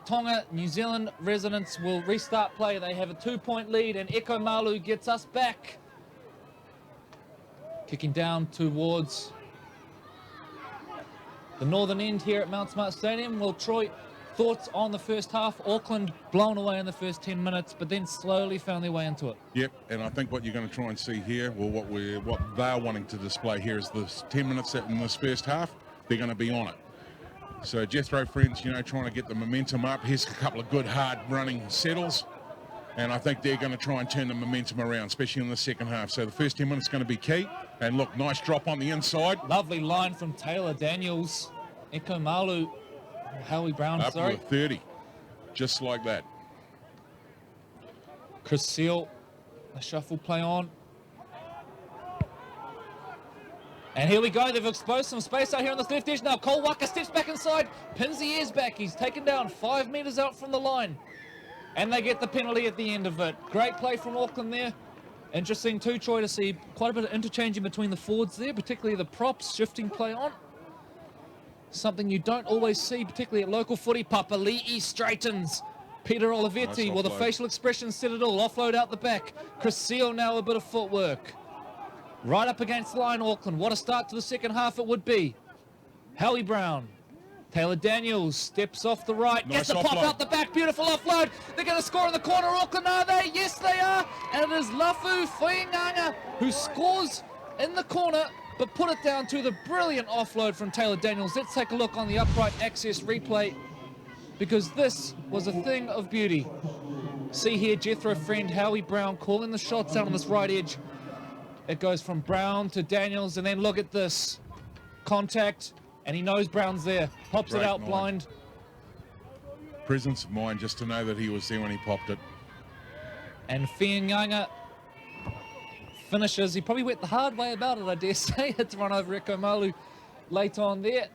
Tonga New Zealand Residents will restart play. They have a 2-point lead, and Eko Malu gets us back. Kicking down towards the northern end here at Mount Smart Stadium. Well, Troy, thoughts on the first half? Auckland blown away in the first 10 minutes, but then slowly found their way into it. Yep, and I think what you're going to try and see here, well, what they're wanting to display here is the 10 minutes in this first half, they're going to be on it. So Jethro Friends, trying to get the momentum up. Here's a couple of good, hard running settles. And I think they're going to try and turn the momentum around, especially in the second half. So the first 10 minutes is going to be key. And look, nice drop on the inside. Lovely line from Taylor Daniels. Eko Malu, Howie Brown, up to a 30, just like that. Chris Seal, a shuffle play on. And here we go, they've exposed some space out here on this left edge now. Cole Waka steps back inside, pins the ears back. He's taken down 5 metres out from the line. And they get the penalty at the end of it. Great play from Auckland there. Interesting too, Troy, to see quite a bit of interchanging between the forwards there, particularly the props, shifting play on. Something you don't always see, particularly at local footy. Papali'i straightens. Peter Olivetti, Nice well, the facial expression said it all. Offload out the back. Chris Seal now a bit of footwork. Right up against the line, Auckland. What a start to the second half it would be. Howie Brown. Taylor Daniels steps off the right, Nice gets the pop offload. out the back, beautiful offload. They're going to score in the corner, Auckland, are they? Yes, they are. And it is Lafu Whainganga who scores in the corner, but put it down to the brilliant offload from Taylor Daniels. Let's take a look on the upright access replay, because this was a thing of beauty. See here, Jethro Friend, Howie Brown calling the shots down on this right edge. It goes from Brown to Daniels, and then look at this. Contact. And he knows Brown's there. Pops Great it out mind. blind. Presence of mind just to know that he was there when he popped it. And Whainganga finishes. He probably went the hard way about it, I dare say. It's run over Eko Malu late on there.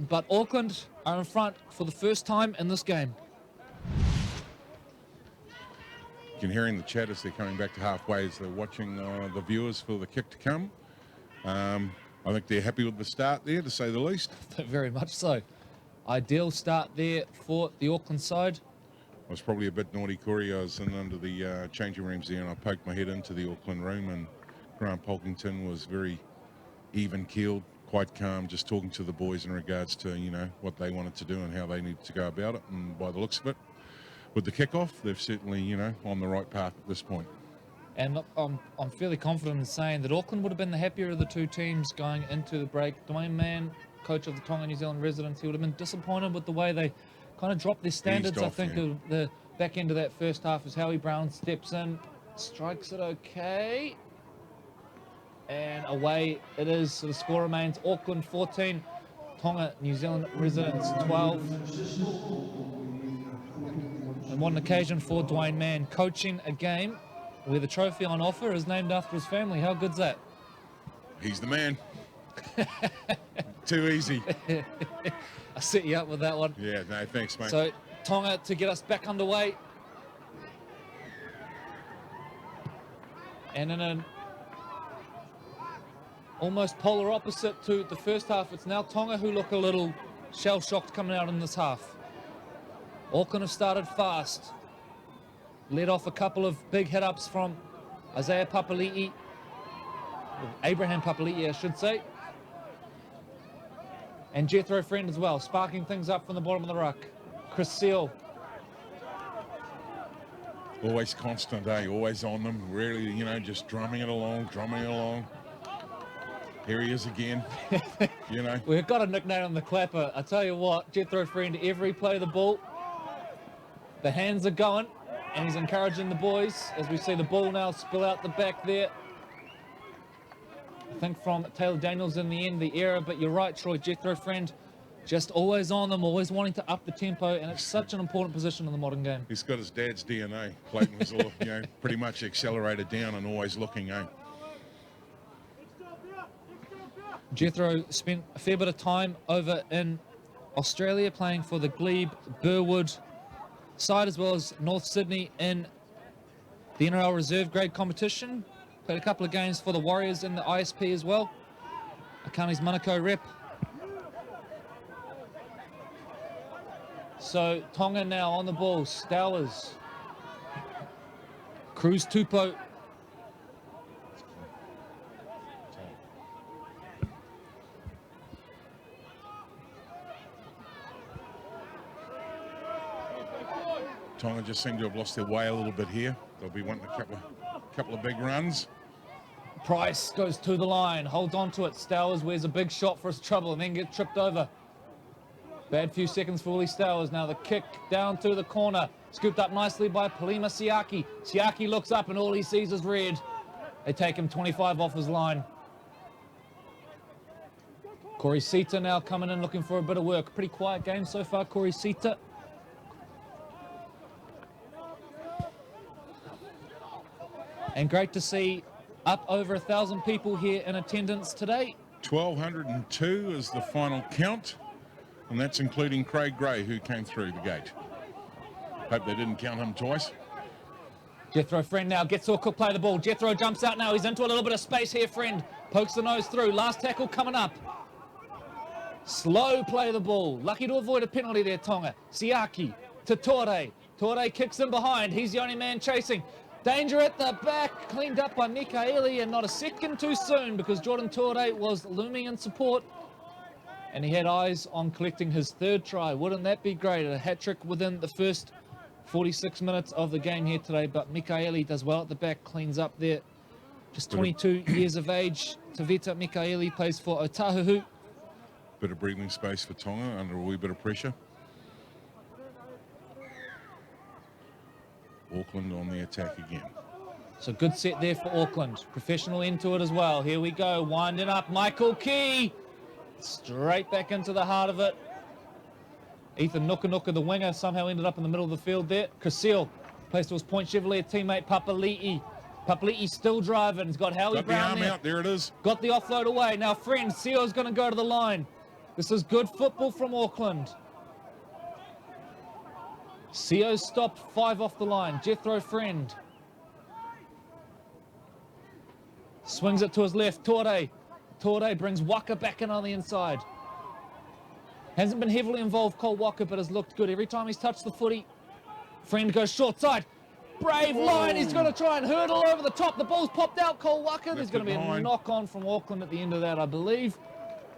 But Auckland are in front for the first time in this game. You can hear in the chat as they're coming back to halfway as they're watching the viewers for the kick to come. I think they're happy with the start there, to say the least. Very much so. Ideal start there for the Auckland side. I was probably a bit naughty, Corey. I was in under the changing rooms there, and I poked my head into the Auckland room, and Grant Polkington was very even-keeled, quite calm, just talking to the boys in regards to, what they wanted to do and how they needed to go about it. And by the looks of it, with the kickoff, they've certainly, on the right path at this point. And look, I'm fairly confident in saying that Auckland would have been the happier of the two teams going into the break. Dwayne Mann, coach of the Tonga New Zealand Residents, he would have been disappointed with the way they kind of dropped their standards. I think of the back end of that first half as Howie Brown steps in, strikes it okay. And away it is. So the score remains Auckland 14, Tonga New Zealand Residents 12. And what an occasion for Dwayne Mann, coaching a game where the trophy on offer is named after his family. How good's that? He's the man. Too easy. I set you up with that one. Yeah, no, thanks, mate. So Tonga to get us back underway. And in an almost polar opposite to the first half, it's now Tonga who look a little shell-shocked coming out in this half. Auckland have started fast. Led off a couple of big hit-ups from Isaiah Papali'i, Abraham Papali'i, I should say. And Jethro Friend as well, sparking things up from the bottom of the ruck. Chris Seal. Always constant, always on them. Really, just drumming it along. Here he is again, We've got a nickname on the clapper. I tell you what, Jethro Friend, every play of the ball, the hands are going. And he's encouraging the boys as we see the ball now spill out the back there. I think from Taylor Daniels in the end, the error, but you're right, Troy, Jethro Friend, just always on them, always wanting to up the tempo, and it's such an important position in the modern game. He's got his dad's DNA. Clayton was, pretty much accelerated down and always looking, Jethro spent a fair bit of time over in Australia playing for the Glebe Burwood side as well as North Sydney in the NRL reserve grade competition. Played a couple of games for the Warriors in the ISP as well. Akani's Manukau rep. So Tonga now on the ball. Stowers. Cruz Tupo. Tonga just seem to have lost their way a little bit here. They'll be wanting a couple of big runs. Price goes to the line, holds on to it. Stowers wears a big shot for his trouble and then gets tripped over. Bad few seconds for Willie Stowers. Now the kick down to the corner. Scooped up nicely by Palima Siaki. Siaki looks up and all he sees is red. They take him 25 off his line. Corey Sita now coming in looking for a bit of work. Pretty quiet game so far, Corey Sita. And great to see up over 1,000 people here in attendance today. 1,202 is the final count, and that's including Craig Gray, who came through the gate. Hope they didn't count him twice. Jethro Friend now gets to a quick play of the ball. Jethro jumps out now. He's into a little bit of space here, Friend. Pokes the nose through. Last tackle coming up. Slow play of the ball. Lucky to avoid a penalty there, Tonga. Siaki to Tore. Tore kicks in behind. He's the only man chasing. Danger at the back, cleaned up by Mikaeli, and not a second too soon because Jordan Tore was looming in support. And he had eyes on collecting his third try. Wouldn't that be great? A hat-trick within the first 46 minutes of the game here today. But Mikaeli does well at the back, cleans up there. Just 22 years of age. Tavita Mikaeli plays for Otahuhu. Bit of breathing space for Tonga under a wee bit of pressure. Auckland on the attack again. So good set there for Auckland. Professional into it as well. Here we go, winding up. Michael Key. Straight back into the heart of it. Ethan Nuka, the winger, somehow ended up in the middle of the field there. Cecile plays to his Point Chevrolet teammate Papali'i. Papali'i still driving. He's got Howie Got Brown the arm out. There it is. Got the offload away. Now, Friend, Seo's going to go to the line. This is good football from Auckland. Seo stopped 5 off the line. Jethro Friend. Swings it to his left. Tore. Tore brings Waka back in on the inside. Hasn't been heavily involved, Cole Waka, but has looked good. Every time he's touched the footy, Friend goes short side. Brave line. He's going to try and hurdle over the top. The ball's popped out, Cole Waka. There's going to be a knock-on from Auckland at the end of that, I believe.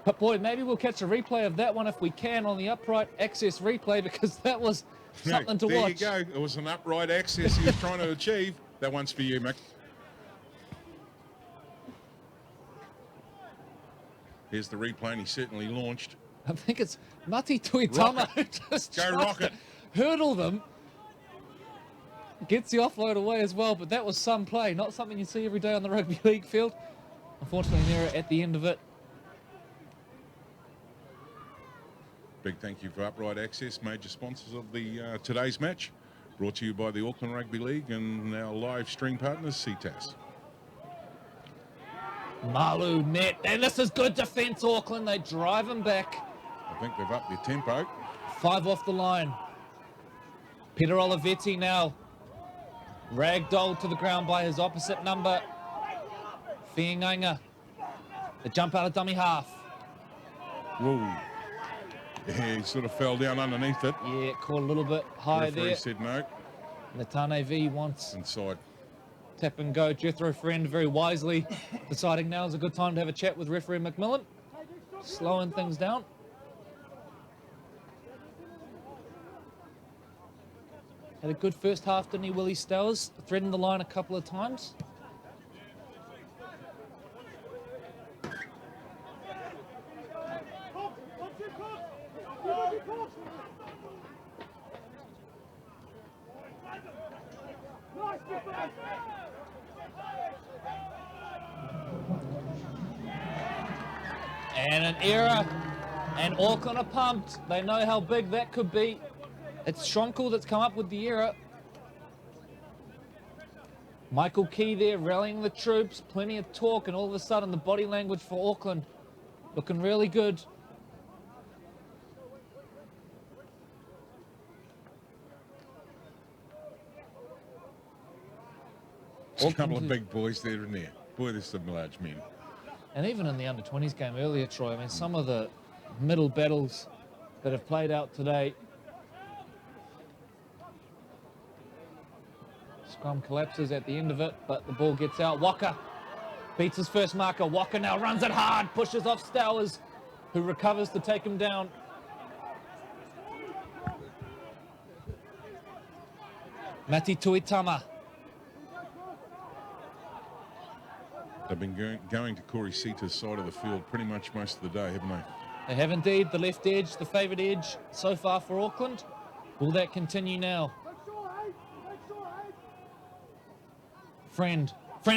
But, boy, maybe we'll catch a replay of that one if we can on the upright access replay because that was something to watch. There you go. It was an upright access he was trying to achieve. That one's for you, Mick. Here's the replay, and he certainly launched. I think it's Mati Tuitama who just hurdle them. Gets the offload away as well, but that was some play. Not something you see every day on the rugby league field. Unfortunately, an error at the end of it. Big thank you for Upright Access, major sponsors of the today's match. Brought to you by the Auckland Rugby League and our live stream partners, Ctas. Malu net, and this is good defence, Auckland. They drive him back. I think they've upped their tempo. 5 off the line. Peter Olivetti now ragdolled to the ground by his opposite number, Fianganga. The jump out of dummy half. Whoa. Yeah, he sort of fell down underneath it. Yeah, caught a little bit high there. Referee said no. Natane V wants Inside. tap and go. Jethro Friend very wisely deciding now is a good time to have a chat with referee McMillan. Slowing things down. Had a good first half, didn't he, Willie Stowers? Threading the line a couple of times. And an error, and Auckland are pumped. They know how big that could be. It's Schonkel that's come up with the error. Michael Key there rallying the troops, plenty of talk, and all of a sudden the body language for Auckland looking really good. A couple of big boys there and there. Boy, there's some large men. And even in the under-20s game earlier, Troy, I mean, some of the middle battles that have played out today, Scrum collapses at the end of it, but the ball gets out. Walker beats his first marker. Walker now runs it hard, pushes off Stowers, who recovers to take him down. Mati Tuitama. They've been going to Corey Cta's side of the field pretty much most of the day, haven't they? They have indeed. The left edge, the favoured edge so far for Auckland. Will that continue now? Friend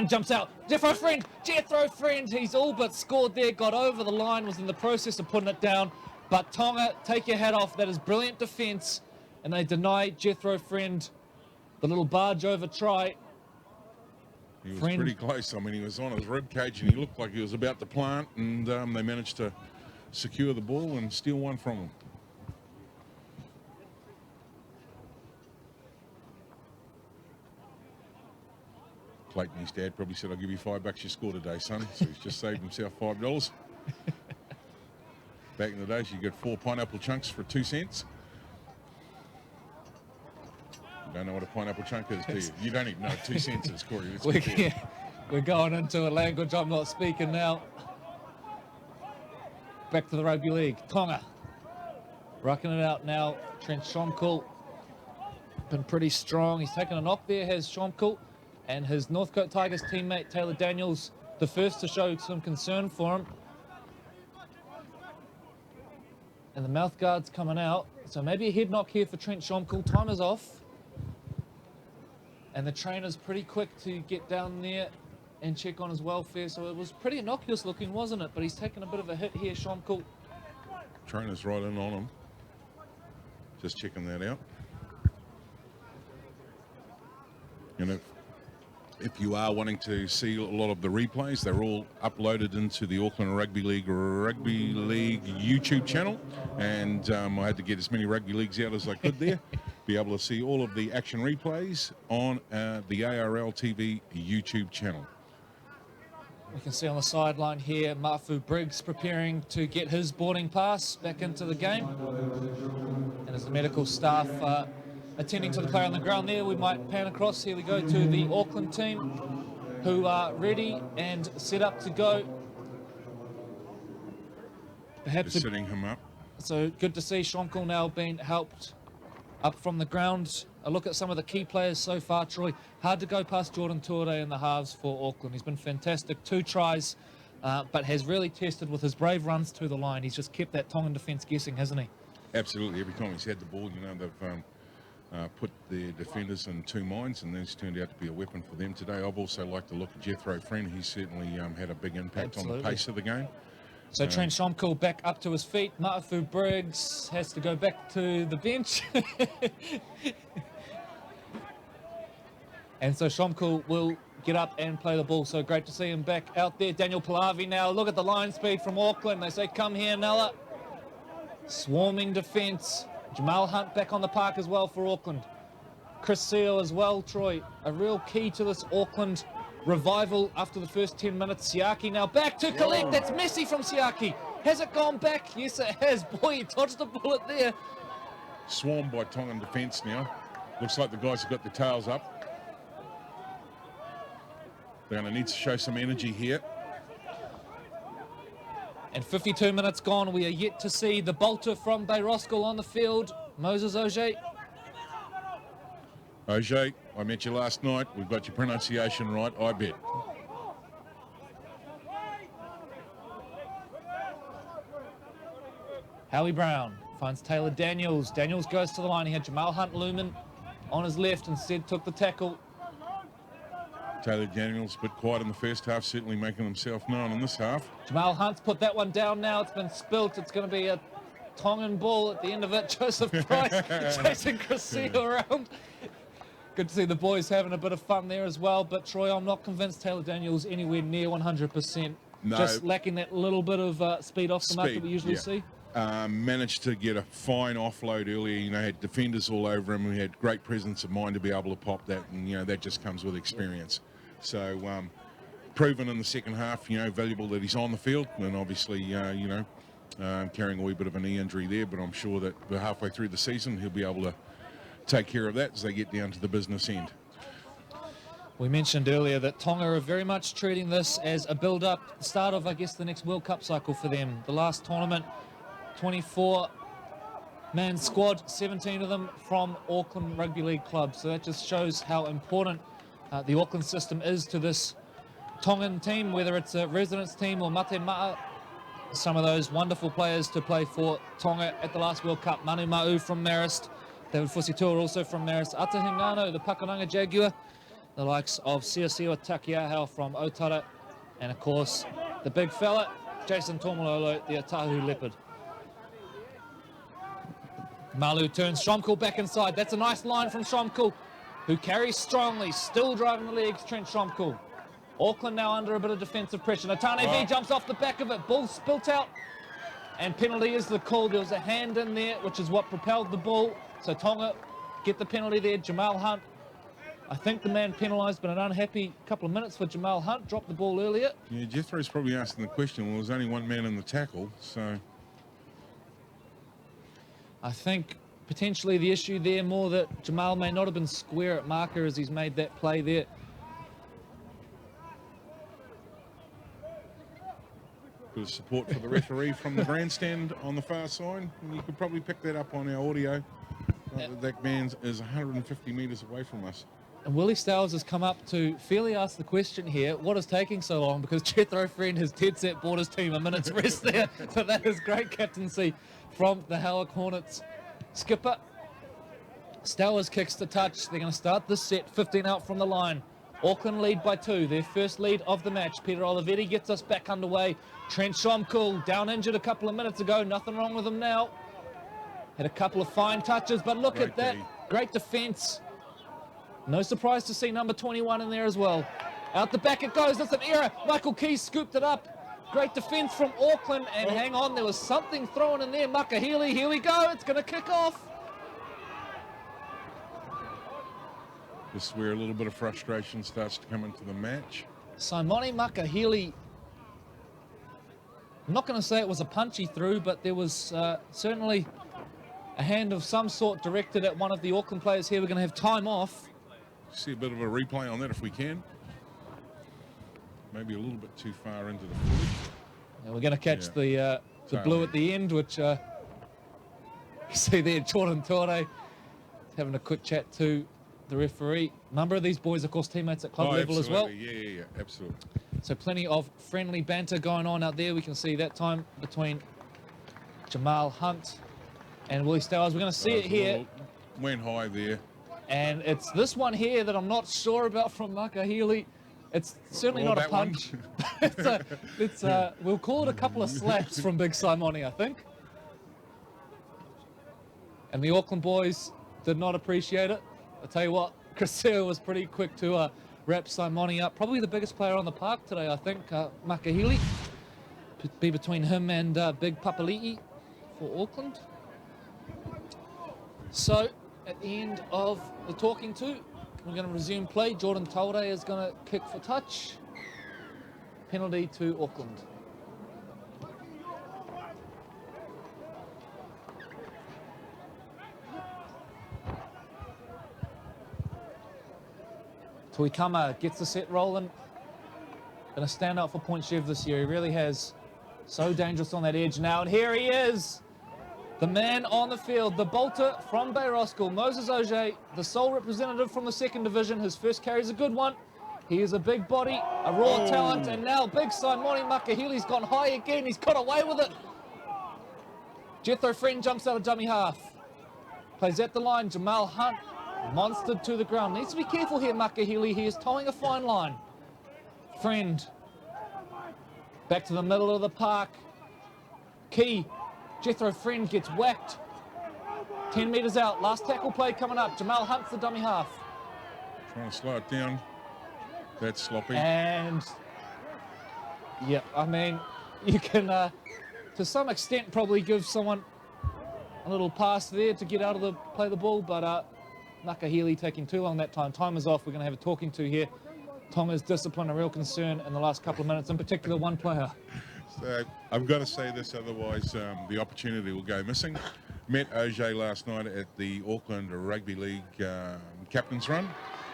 jumps out. Jethro Friend. He's all but scored there. Got over the line. Was in the process of putting it down. But Tonga, take your hat off. That is brilliant defence. And they deny Jethro Friend the little barge over try. He was pretty close. I mean, he was on his rib cage and he looked like he was about to plant, and they managed to secure the ball and steal one from him. Clayton, his dad, probably said, "I'll give you $5 you score today, son." So he's just saved himself $5. Back in the days, you get 4 pineapple chunks for 2 cents. You don't know what a pineapple chunk is, do you? You don't even know what 2 cents is, Corey. We're going into a language I'm not speaking now. Back to the rugby league. Tonga rocking it out now. Trent Shomkul been pretty strong. He's taken a knock there, has Shomkul, and his Northcote Tigers teammate Taylor Daniels, the first to show some concern for him. And the mouth guard's coming out. So maybe a head knock here for Trent Shomkul. Time is off. And the trainer's pretty quick to get down there and check on his welfare. So it was pretty innocuous looking, wasn't it? But he's taken a bit of a hit here, Shomkul. Trainer's right in on him. Just checking that out. You know, if you are wanting to see a lot of the replays, they're all uploaded into the Auckland Rugby League YouTube channel. And I had to get as many rugby leagues out as I could there. Be able to see all of the action replays on the ARL TV YouTube channel. We can see on the sideline here, Mafu Briggs preparing to get his boarding pass back into the game. And as the medical staff attending to the player on the ground there, we might pan across. Here we go to the Auckland team, who are ready and set up to go. Perhaps just setting him up. So good to see Shomkul now being helped up from the ground. A look at some of the key players so far, Troy. Hard to go past Jordan Tuore in the halves for Auckland. He's been fantastic, 2 tries, but has really tested with his brave runs to the line. He's just kept that Tongan defence guessing, hasn't he? Absolutely. Every time he's had the ball, you know, they've put their defenders in 2 minds, and it's turned out to be a weapon for them today. I've also liked to look at Jethro Friend. He's certainly had a big impact on the pace of the game. So Trent Shomkul back up to his feet. Ma'afu Briggs has to go back to the bench. And so Shomkul will get up and play the ball. So great to see him back out there. Daniel Palavi now. Look at the line speed from Auckland. They say, come here, Nella. Swarming defence. Jamal Hunt back on the park as well for Auckland. Chris Seal as well, Troy. A real key to this Auckland revival after the first 10 minutes. Siaki now back to collect. That's messy from Siaki. Has it gone back? Yes, it has. Boy, he dodged a bullet there. Swarmed by Tongan defence now. Looks like the guys have got their tails up. They're going to need to show some energy here. And 52 minutes gone. We are yet to see the bolter from Bayroskal on the field. Moses Oje. Oje, I met you last night. We've got your pronunciation right, I bet. Howie Brown finds Taylor Daniels. Daniels goes to the line. He had Jamal Hunt Lumen on his left, instead took the tackle. Taylor Daniels a bit quiet in the first half, certainly making himself known in this half. Jamal Hunt's put that one down now. It's been spilt. It's going to be a Tongan ball at the end of it. Joseph Price chasing Crescillo around. Good to see the boys having a bit of fun there as well. But, Troy, I'm not convinced Taylor Daniels anywhere near 100%. No. Just lacking that little bit of speed off the mark that we usually see. Managed to get a fine offload earlier. You know, had defenders all over him. We had great presence of mind to be able to pop that. And, you know, that just comes with experience. So, proven in the second half, you know, valuable that he's on the field. And obviously, you know, carrying a wee bit of a knee injury there. But I'm sure that halfway through the season, he'll be able to take care of that as they get down to the business end. We mentioned earlier that Tonga are very much treating this as a build-up, the start of, I guess, the next World Cup cycle for them. The last tournament, 24-man squad, 17 of them from Auckland Rugby League club. So that just shows how important the Auckland system is to this Tongan team, whether it's a residents team or mate ma'a. Some of those wonderful players to play for Tonga at the last World Cup. Manu Ma'u from Marist, David Fusitua also from Marist, Ata Hingano, the Pakuranga Jaguar, the likes of Siosiua Takiahau from Otara, and of course the big fella, Jason Tomololo, the Otahu Leopard. Malu turns Shomkul back inside. That's a nice line from Shomkul, who carries strongly, still driving the legs, Trent Shomkul. Auckland now under a bit of defensive pressure. Natane V jumps off the back of it. Ball spilt out. And penalty is the call. There was a hand in there, which is what propelled the ball. So Tonga get the penalty there. Jamal Hunt, I think the man penalised, but an unhappy couple of minutes for Jamal Hunt. Dropped the ball earlier. Yeah, Jethro's probably asking the question. Well, there's only one man in the tackle, so... I think potentially the issue there more that Jamal may not have been square at marker as he's made that play there. Bit of support for the referee from the grandstand on the far side. And you could probably pick that up on our audio. That man is 150 metres away from us. And Willie Stowers has come up to fairly ask the question here, what is taking so long? Because Jethro Friend has dead set bought his team a minute's rest there. So that is great captaincy from the Howick Hornets skipper. Stowers kicks the touch. They're going to start this set, 15 out from the line. Auckland lead by 2, their first lead of the match. Peter Olivetti gets us back underway. Trent Shomkul, down injured a couple of minutes ago. Nothing wrong with him now. Had a couple of fine touches, but look at that. Great defence. No surprise to see number 21 in there as well. Out the back it goes. That's an error. Michael Keys scooped it up. Great defence from Auckland. And hang on, there was something thrown in there. Makahili, here we go. It's going to kick off. This is where a little bit of frustration starts to come into the match. Simone Makahili, I'm not going to say it was a punchy through, but there was certainly a hand of some sort directed at one of the Auckland players here. We're going to have time off. See a bit of a replay on that if we can. Maybe a little bit too far into the footage. And we're going to catch the blue at the end, which you see there, Jordan Torre having a quick chat to the referee. A number of these boys, of course, teammates at club level as well. Yeah, absolutely. So plenty of friendly banter going on out there. We can see that time between Jamal Hunt and Willie Stowers. We're going to see it here. Went high there. And it's this one here that I'm not sure about from Makahili. It's certainly not a punch. We'll call it a couple of slaps from Big Simone, I think. And the Auckland boys did not appreciate it. I'll tell you what, Chris was pretty quick to wrap Simone up. Probably the biggest player on the park today, I think, Makahili. Be between him and Big Papali'i for Auckland. So, at the end of the talking to, we're going to resume play. Jordan Taure is going to kick for touch. Penalty to Auckland. Tuikama gets the set rolling. Going to stand out for Point Chev this year. He really has. So dangerous on that edge now. And here he is. The man on the field, the bolter from Bayroscal, Moses Oje, the sole representative from the 2nd Division. His first carry is a good one. He is a big body, a raw talent, and now Big Simone Makahili's gone high again. He's got away with it. Jethro Friend jumps out of dummy half. Plays at the line, Jamal Hunt, monstered to the ground. Needs to be careful here, Makahili. He is towing a fine line. Friend. Back to the middle of the park. Key. Jethro Friend gets whacked. 10 metres out. Last tackle play coming up. Jamal Hunt's the dummy half. Trying to slow it down. That's sloppy. And, yeah, I mean, you can, to some extent, probably give someone a little pass there to get out of the play the ball, but Makahili taking too long that time. Time is off. We're going to have a talking to here. Tonga's discipline a real concern in the last couple of minutes, in particular one player. So I've got to say this, otherwise the opportunity will go missing. Met Oje last night at the Auckland Rugby League captain's run,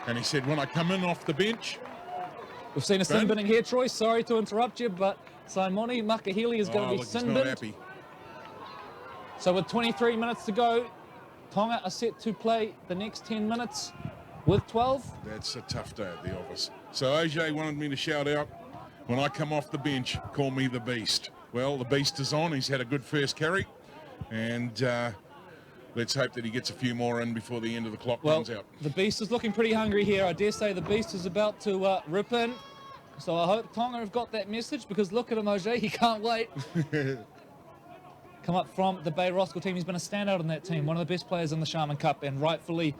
And he said, when I come in off the bench... We've seen a sin binning here, Troy. Sorry to interrupt you, but Simoni Makahili is going to be sin binned. So with 23 minutes to go, Tonga are set to play the next 10 minutes with 12. That's a tough day at the office. So OJ wanted me to shout out, when I come off the bench, call me the Beast. Well, the Beast is on. He's had a good first carry. And let's hope that he gets a few more in before the end of the clock runs out. The Beast is looking pretty hungry here. I dare say the Beast is about to rip in. So I hope Tonga have got that message, because look at him, OJ. He can't wait. Come up from the Bay Roskill team. He's been a standout in that team. One of the best players in the Sharman Cup, and rightfully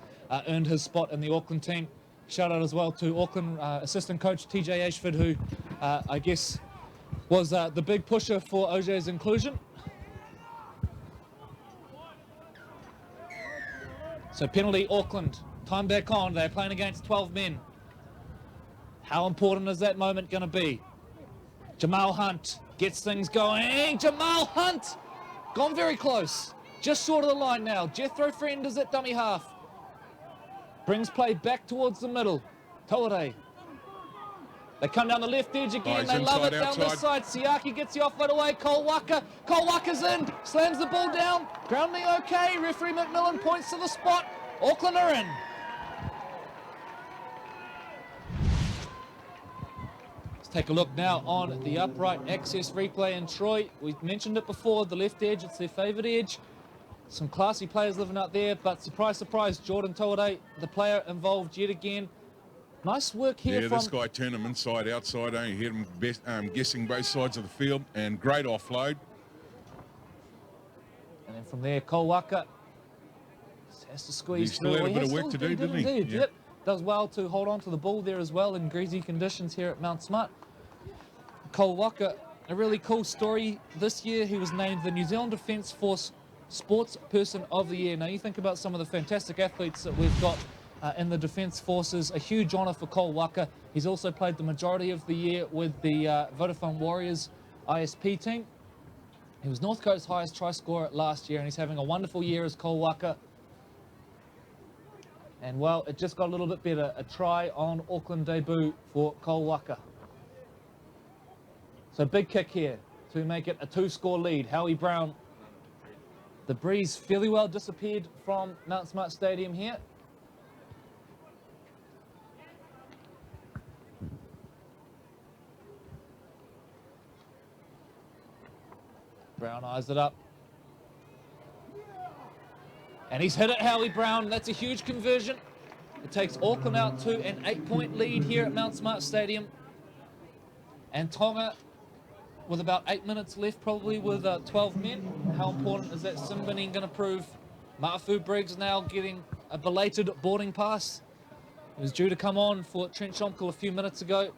earned his spot in the Auckland team. Shout out as well to Auckland assistant coach TJ Ashford, who I guess was the big pusher for OJ's inclusion. So penalty, Auckland. Time back on. They're playing against 12 men. How important is that moment going to be? Jamal Hunt gets things going. Jamal Hunt! Gone very close. Just short of the line now. Jethro Friend is at dummy half. Brings play back towards the middle. Tore. They come down the left edge again. They love it down this side. Siaki gets the offload away. Cole Waka. Cole Waka's in. Slams the ball down. Grounding okay. Referee McMillan points to the spot. Auckland are in. Let's take a look now on the upright access replay in Troy. We mentioned it before, the left edge, it's their favourite edge. Some classy players living out there, but surprise, surprise, Jordan Tore, the player involved yet again. Nice work here from... this guy turned him inside, outside. I hit him guessing both sides of the field, and great offload. And then from there, Cole Waka has to squeeze through. He still had a bit of work to do, didn't he? Yep. Does well to hold on to the ball there as well in greasy conditions here at Mount Smart. Cole Waka, a really cool story. This year he was named the New Zealand Defence Force Sports Person of the Year. Now you think about some of the fantastic athletes that we've got in the Defence Forces. A huge honour for Cole Waka. He's also played the majority of the year with the Vodafone Warriors ISP team. He was North Coast's highest try scorer last year, and he's having a wonderful year as Cole Waka. And, well, it just got a little bit better. A try on Auckland debut for Cole Waka. So big kick here to make it a 2-score lead. Howie Brown. The breeze fairly well disappeared from Mount Smart Stadium here. Brown eyes it up. And he's hit it, Howie Brown. That's a huge conversion. It takes Auckland out to an 8-point lead here at Mount Smart Stadium. And Tonga, with about 8 minutes left, probably with 12 men. How important is that sin binning going to prove? Mafu Briggs now getting a belated boarding pass. He was due to come on for Trent Shomkel a few minutes ago.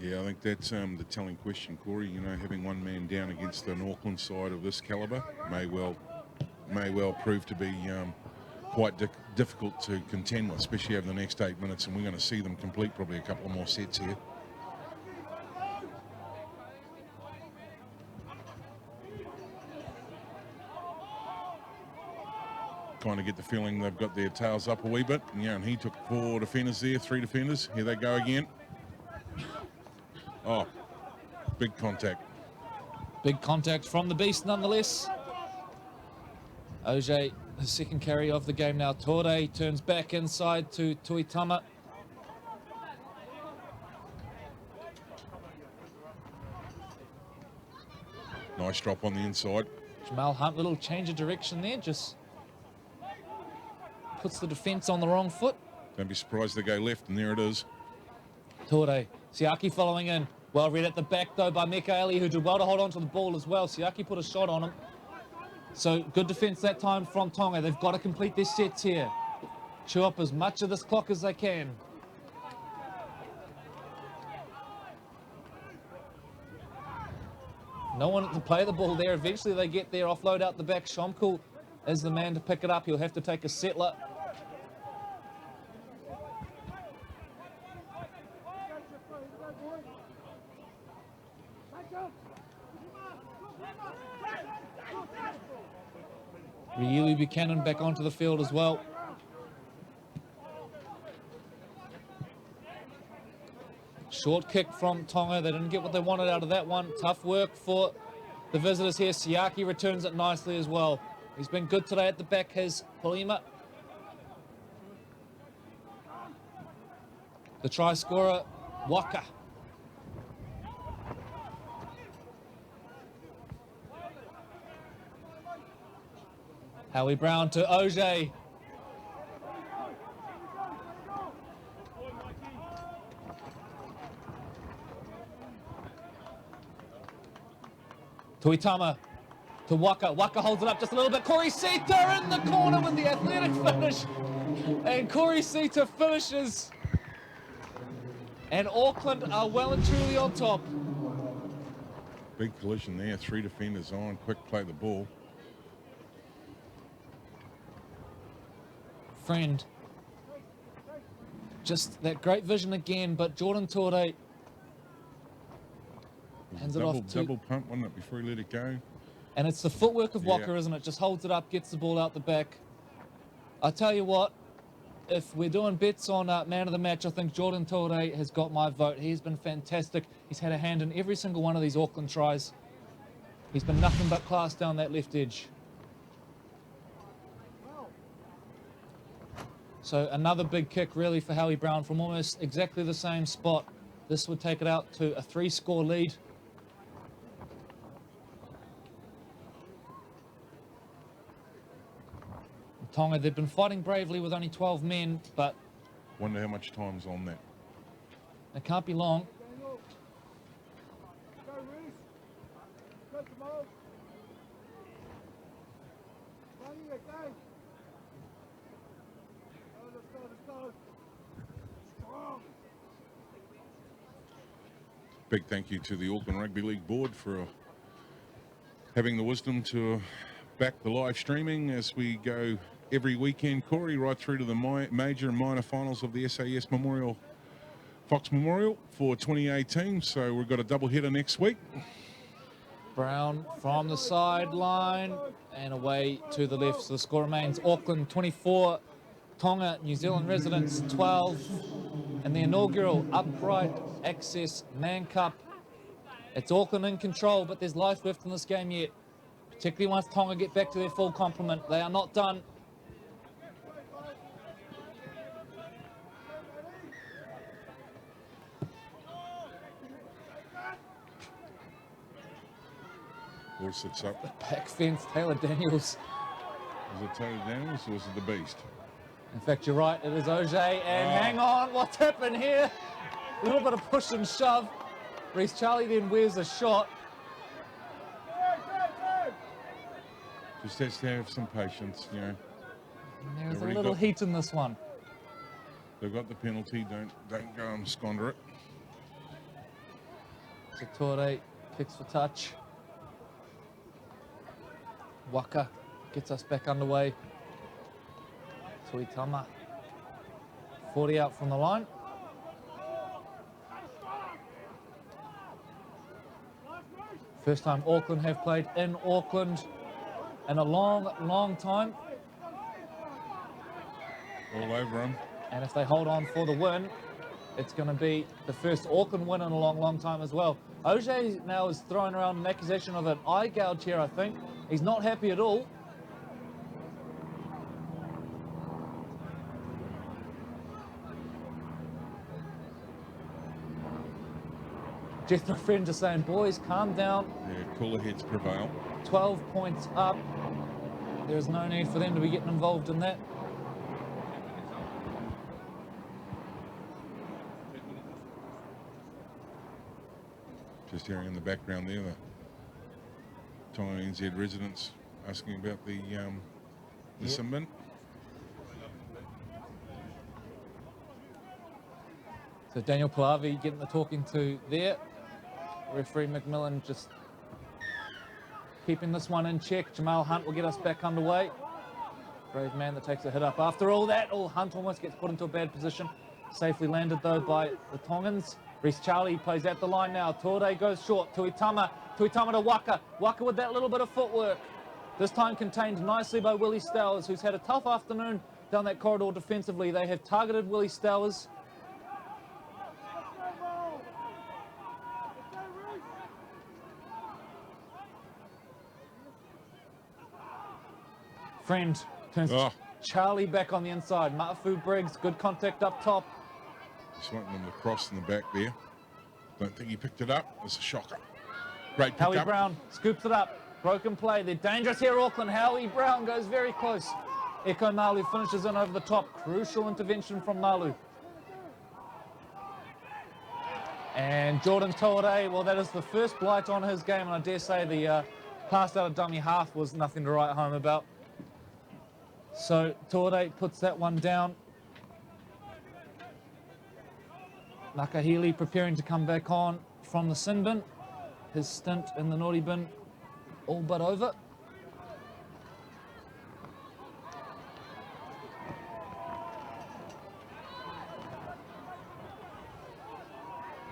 Yeah, I think that's the telling question, Corey. You know, having one man down against an Auckland side of this calibre may well prove to be quite difficult to contend with, especially over the next 8 minutes, and we're going to see them complete probably a couple of more sets here. Kind of get the feeling they've got their tails up a wee bit. Yeah, and he took 4 defenders there, 3 defenders. Here they go again. Oh, big contact. Big contact from the Beast nonetheless. OJ, the second carry of the game now. Tore turns back inside to Tuitama. Nice drop on the inside. Jamal Hunt, little change of direction there, just puts the defence on the wrong foot. Don't be surprised they go left, and there it is. Tore, Siaki following in. Well read at the back though by Mikaeli, who did well to hold on to the ball as well. Siaki put a shot on him. So good defence that time from Tonga. They've got to complete their sets here. Chew up as much of this clock as they can. No one to play the ball there. Eventually they get their offload out the back. Shomkel is the man to pick it up. He'll have to take a settler. Riulu Buchanan back onto the field as well. Short kick from Tonga. They didn't get what they wanted out of that one. Tough work for the visitors here. Siaki returns it nicely as well. He's been good today at the back, has Polima. The try scorer, Waka. Howie Brown to Oje. Tuitama to Waka. Waka holds it up just a little bit. Corey Sita in the corner with the athletic finish. And Corey Sita finishes. And Auckland are well and truly on top. Big collision there. 3 defenders on. Quick play the ball. Friend. Just that great vision again, but Jordan Tore hands it off to... Double pump, wasn't it, before he let it go? And it's the footwork of Waka, isn't it? Just holds it up, gets the ball out the back. I tell you what, if we're doing bets on man of the match, I think Jordan Tore has got my vote. He's been fantastic. He's had a hand in every single one of these Auckland tries. He's been nothing but class down that left edge. So another big kick really for Howie Brown from almost exactly the same spot. This would take it out to a 3-score lead. Tonga, they've been fighting bravely with only 12 men, but... Wonder how much time's on that. It can't be long. Big thank you to the Auckland Rugby League board for having the wisdom to back the live streaming as we go every weekend, Corey, right through to the major and minor finals of the SAS Memorial, Fox Memorial for 2018. So we've got a double header next week. Brown from the sideline and away to the left. So the score remains Auckland 24, Tonga New Zealand Residents 12. And the inaugural Upright Access Man Cup. It's Auckland in control, but there's life left in this game yet. Particularly once Tonga get back to their full complement. They are not done. Who sits up? The back fence, Taylor Daniels. Is it Taylor Daniels or is it the Beast? In fact, you're right, it is Oje. And hang on, what's happened here? A little bit of push and shove. Reece Charlie then wears a shot. Just has to have some patience, you know. And there's a little heat in this one. They've got the penalty, don't go and squander it. So Tore kicks for touch. Waka gets us back underway. Tuitama, 40 out from the line. First time Auckland have played in Auckland in a long, long time. All over them. And if they hold on for the win, it's going to be the first Auckland win in a long, long time as well. Oje now is throwing around an accusation of an eye gouge here, I think. He's not happy at all. Jethro Friend just saying, boys, calm down. Yeah, cooler heads prevail. 12 points up. There's no need for them to be getting involved in that. Just hearing in the background there, the Tonga NZ residents asking about the sin bin. So Daniel Palavi getting the talking to there. Referee McMillan just keeping this one in check. Jamal Hunt will get us back underway. Brave man that takes a hit up. After all that, Hunt almost gets put into a bad position. Safely landed though by the Tongans. Reece Charlie plays at the line now. Tore goes short. Tuitama to Waka. Waka with that little bit of footwork. This time contained nicely by Willie Stowers, who's had a tough afternoon down that corridor defensively. They have targeted Willie Stowers. Friend turns Charlie back on the inside. Ma'afu Briggs, good contact up top. Just wanting them to cross in the back there. Don't think he picked it up. It's a shocker. Great pick Howie up. Brown scoops it up. Broken play. They're dangerous here, Auckland. Howie Brown goes very close. Eko Malu finishes in over the top. Crucial intervention from Malu. And Jordan Toere, well, that is the first blight on his game, and I dare say the pass out of dummy half was nothing to write home about. So Toere puts that one down. Makahili preparing to come back on from the sin bin. His stint in the naughty bin all but over.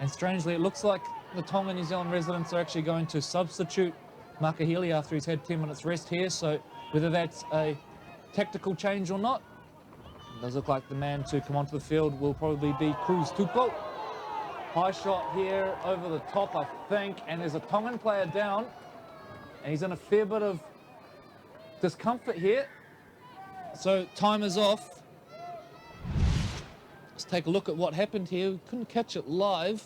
And strangely, it looks like the Tonga New Zealand residents are actually going to substitute Makahili after he's had 10 minutes rest here. So whether that's a tactical change or not, it does look like the man to come onto the field will probably be Cruz Tupo. High shot here over the top, I think, and there's a Tongan player down, and he's in a fair bit of discomfort here. So time is off. Let's take a look at what happened here. We couldn't catch it live.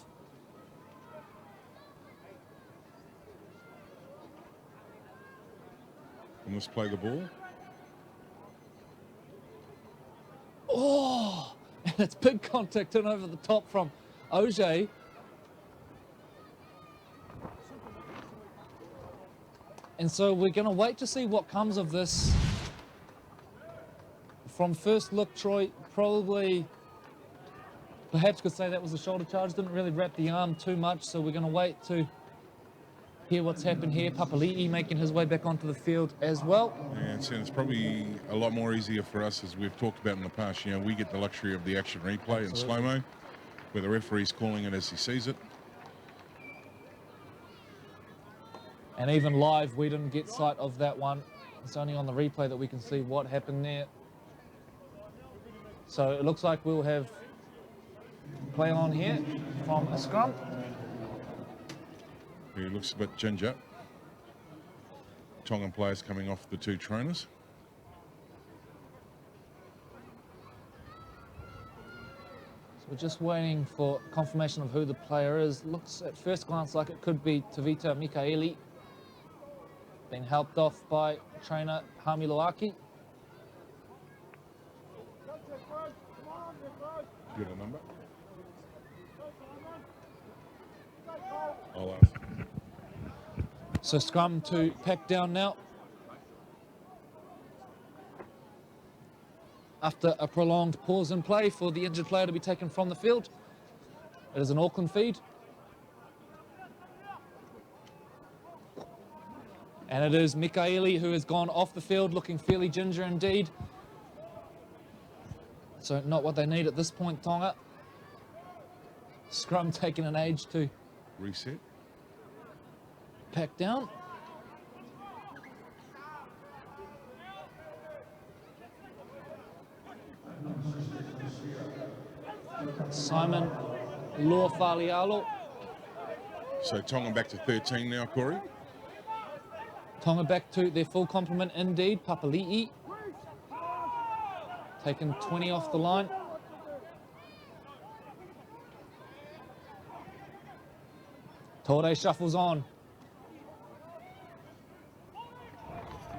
And let's play the ball. Oh, and it's big contact in over the top from Auger. And so we're going to wait to see what comes of this. From first look, Troy probably perhaps could say that was a shoulder charge. Didn't really wrap the arm too much, so we're going to wait to hear what's happened here. Papali'i making his way back onto the field as well. And so it's probably a lot more easier for us, as we've talked about in the past. You know, we get the luxury of the action replay in slow-mo, where the referee's calling it as he sees it. And even live, we didn't get sight of that one. It's only on the replay that we can see what happened there. So it looks like we'll have play on here from a scrum. He looks a bit ginger. Tongan players coming off the two trainers. So we're just waiting for confirmation of who the player is. Looks at first glance like it could be Tavita Mikaeli. Being helped off by trainer Hami Loaki. Give a number. I'll ask. So scrum to pack down now. After a prolonged pause in play for the injured player to be taken from the field. It is an Auckland feed. And it is Mikaeli who has gone off the field looking fairly ginger indeed. So not what they need at this point, Tonga. Scrum taking an age to reset. Pack down. Simon Loafalialo. So Tonga back to 13 now, Corey. Tonga back to their full complement indeed. Papali'i. Taken 20 off the line. Tore shuffles on.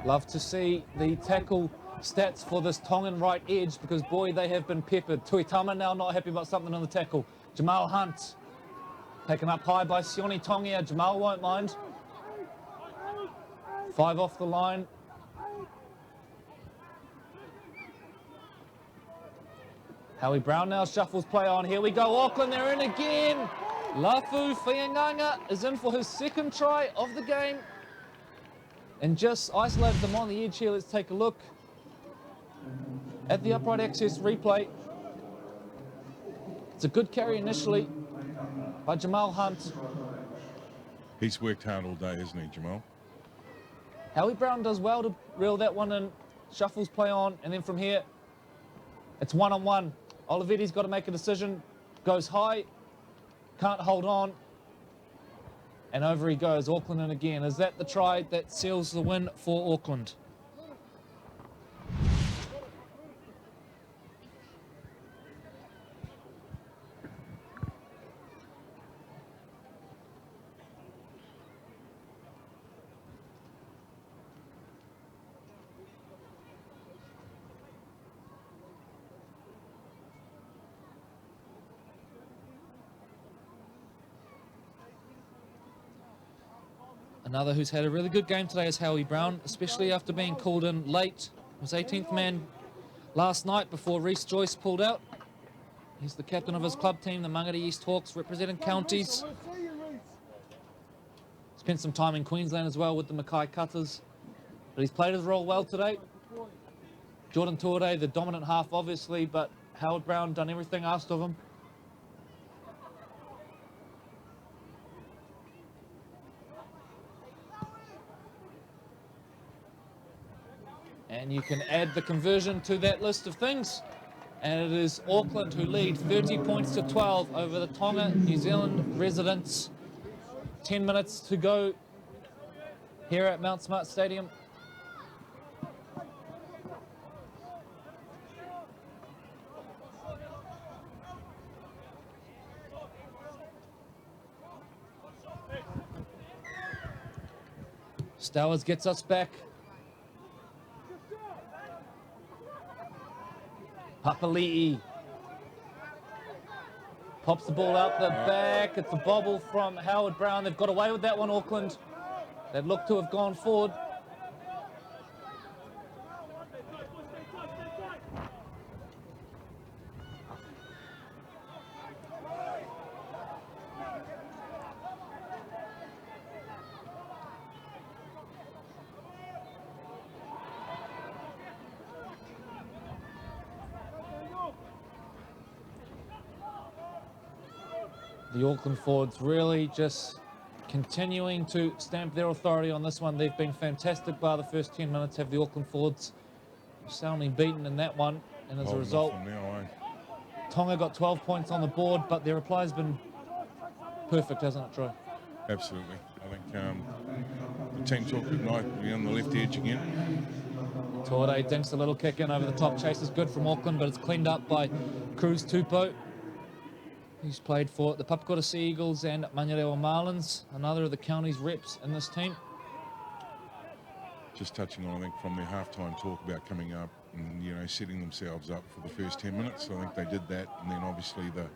Love to see the tackle stats for this Tongan right edge, because boy, they have been peppered. Tuitama now not happy about something on the tackle. Jamal Hunt taken up high by Sione Tongia. Jamal won't mind. 5 off the line. Howie Brown now shuffles play on. Here we go, Auckland, they're in again. Lafu Fianganga is in for his second try of the game. And just isolated them on the edge here. Let's take a look at the upright access replay. It's a good carry initially by Jamal Hunt. He's worked hard all day, hasn't he, Jamal? Howie Brown does well to reel that one in, shuffles play on, and then from here, it's one-on-one. Olivetti's got to make a decision, goes high, can't hold on, and over he goes, Auckland in again. Is that the try that seals the win for Auckland? Another who's had a really good game today is Howie Brown, especially after being called in late. He was 18th man last night before Reece Joyce pulled out. He's the captain of his club team, the Mangere East Hawks, representing counties. Spent some time in Queensland as well with the Mackay Cutters. But he's played his role well today. Jordan Tuore, the dominant half, obviously, but Howard Brown done everything asked of him. And you can add the conversion to that list of things. And it is Auckland who lead 30 points to 12 over the Tonga NZ Residents. 10 minutes to go here at Mount Smart Stadium. Stowers gets us back. Papali'i pops the ball out the back. It's a bobble from Howard Brown. They've got away with that one, Auckland. They'd look to have gone forward. The Auckland forwards really just continuing to stamp their authority on this one. They've been fantastic by the first 10 minutes, have the Auckland forwards soundly beaten in that one. And as a result, Tonga got 12 points on the board, but their reply has been perfect, hasn't it, Troy? Absolutely. I think the team talk might be on the left edge again. Tuore dinks a little kick in over the top. Chase is good from Auckland, but it's cleaned up by Cruz Tupou. He's played for the Papakura Sea Eagles and Manurewa Marlins, another of the county's reps in this team. Just touching on, I think, from their halftime talk about coming up and, you know, setting themselves up for the first 10 minutes. I think they did that, and then obviously the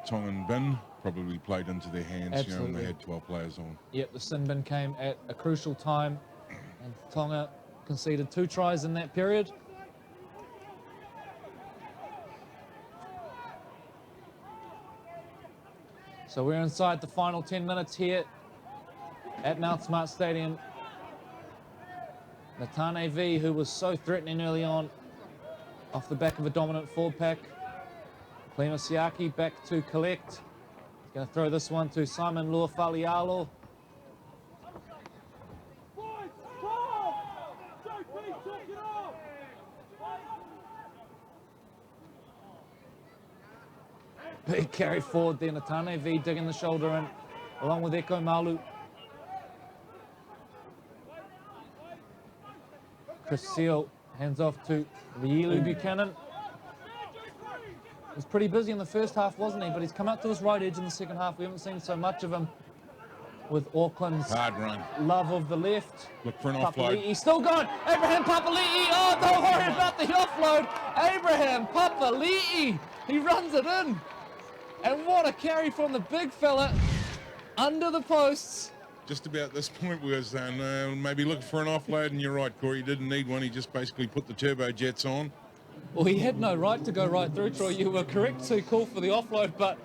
Tongan bin probably played into their hands. Absolutely. You know, and they had 12 players on. Yep, the sin bin came at a crucial time, and Tonga conceded 2 tries in that period. So we're inside the final 10 minutes here at Mount Smart Stadium. Natane V, who was so threatening early on, off the back of a dominant forward pack. Klima Siaki back to collect. He's going to throw this one to Simon Luafalialo. Big carry forward there, Natane V digging the shoulder in, along with Eko Malu. Chris Seal hands off to Lielu Buchanan. He was pretty busy in the first half, wasn't he? But he's come out to his right edge in the second half. We haven't seen so much of him with Auckland's hard run. Love of the left. Look for an offload. He's still gone. Abraham Papali'i. Oh, don't worry about the offload. Abraham Papali'i. He runs it in. And what a carry from the big fella under the posts. Just about this point, we were saying maybe looking for an offload, and you're right, Corey. He didn't need one. He just basically put the turbo jets on. Well, he had no right to go right through, Troy. You were correct to call for the offload, but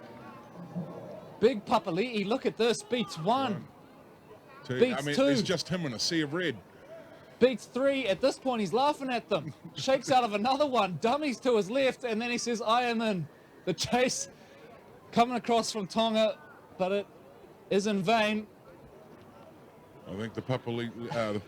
big Papali'i, look at this, beats 1. Beats 2. It's just him in a sea of red. Beats 3. At this point, he's laughing at them. Shakes out of another one. Dummies to his left, and then he says, I am in. The chase coming across from Tonga, but it is in vain. I think the Papali'i,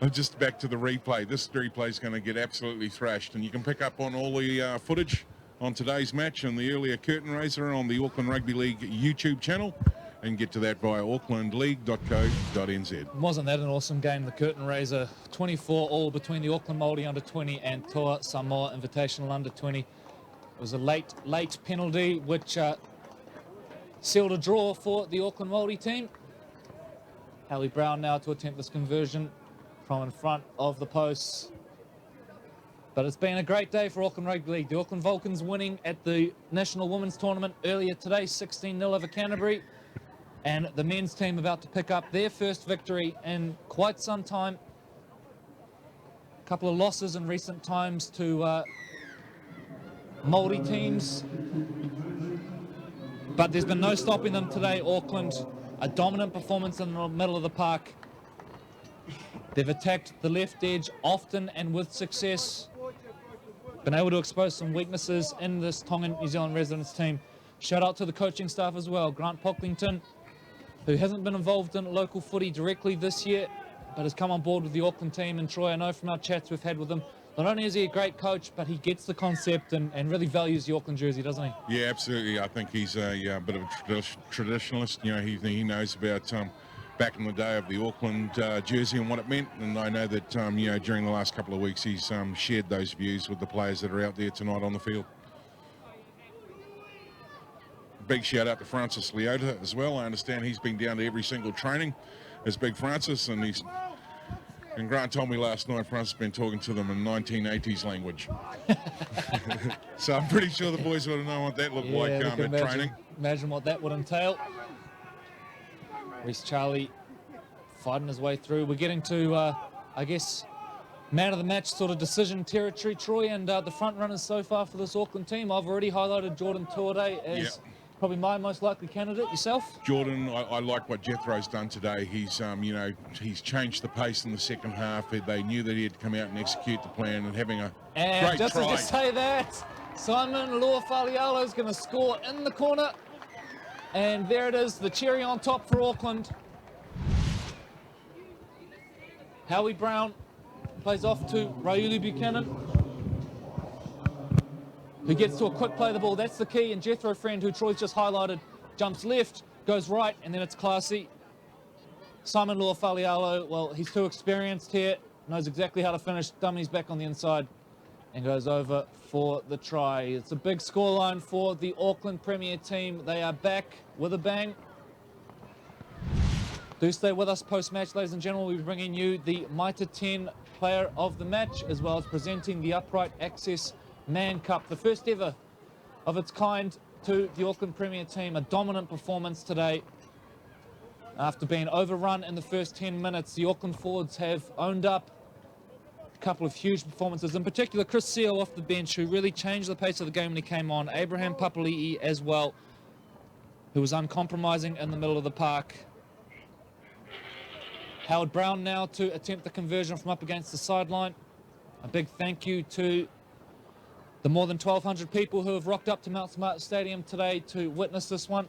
I'm just back to the replay. This replay is going to get absolutely thrashed, and you can pick up on all the footage on today's match and the earlier curtain raiser on the Auckland Rugby League YouTube channel, and get to that via aucklandleague.co.nz. Wasn't that an awesome game, the curtain raiser? 24 all between the Auckland Māori under 20 and Toa Samoa Invitational under 20. It was a late penalty which sealed a draw for the Auckland Māori team. Howie Brown now to attempt this conversion from in front of the posts. But it's been a great day for Auckland Rugby League. The Auckland Vulcans winning at the National Women's Tournament earlier today, 16-0 over Canterbury. And the men's team about to pick up their first victory in quite some time. A couple of losses in recent times to Māori teams. But there's been no stopping them today. Auckland, a dominant performance in the middle of the park. They've attacked the left edge often and with success. Been able to expose some weaknesses in this Tonga New Zealand Residents team. Shout out to the coaching staff as well. Grant Pocklington, who hasn't been involved in local footy directly this year, but has come on board with the Auckland team. And Troy, I know from our chats we've had with him, not only is he a great coach, but he gets the concept and really values the Auckland jersey, doesn't he? Yeah, absolutely. I think he's a bit of a traditionalist. You know, he knows about back in the day of the Auckland jersey and what it meant. And I know that, you know, during the last couple of weeks, he's shared those views with the players that are out there tonight on the field. Big shout out to Francis Leota as well. I understand he's been down to every single training as Big Francis, and Grant told me last night Francis has been talking to them in 1980s language. So I'm pretty sure the boys would have known what that looked like at training. Imagine what that would entail. Reece Charlie fighting his way through. We're getting to, I guess, man of the match sort of decision territory, Troy, and the front runners so far for this Auckland team. I've already highlighted Jordan Tuore as probably my most likely candidate. Yourself? Jordan, I like what Jethro's done today. He's, you know, he's changed the pace in the second half. They knew that he had to come out and execute the plan, and having a great just try. to say that, Simon Luafalialo is going to score in the corner. And there it is, the cherry on top for Auckland. Howie Brown plays off to Raiuli Buchanan, who gets to a quick play of the ball. That's the key. And Jethro Friend, who Troy's just highlighted, jumps left, goes right, and then it's classy. Simon Luafalialo, well, he's too experienced here, knows exactly how to finish, dummies back on the inside, and goes over for the try. It's a big scoreline for the Auckland Premier team. They are back with a bang. Do stay with us post-match, ladies and gentlemen. We'll be bringing you the Mitre 10 player of the match, as well as presenting the Upright Access Man Cup, the first ever of its kind to the Auckland Premier team. A dominant performance today. After being overrun in the first 10 minutes, the Auckland forwards have owned up a couple of huge performances. In particular, Chris Seal off the bench, who really changed the pace of the game when he came on. Abraham Papali'i as well, who was uncompromising in the middle of the park. Howard Brown now to attempt the conversion from up against the sideline. A big thank you to the more than 1,200 people who have rocked up to Mount Smart Stadium today to witness this one.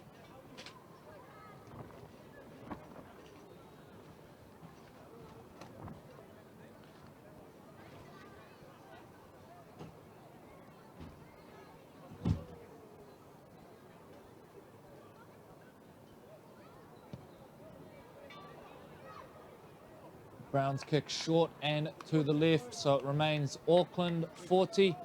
Brown's kick short and to the left, so it remains Auckland 40,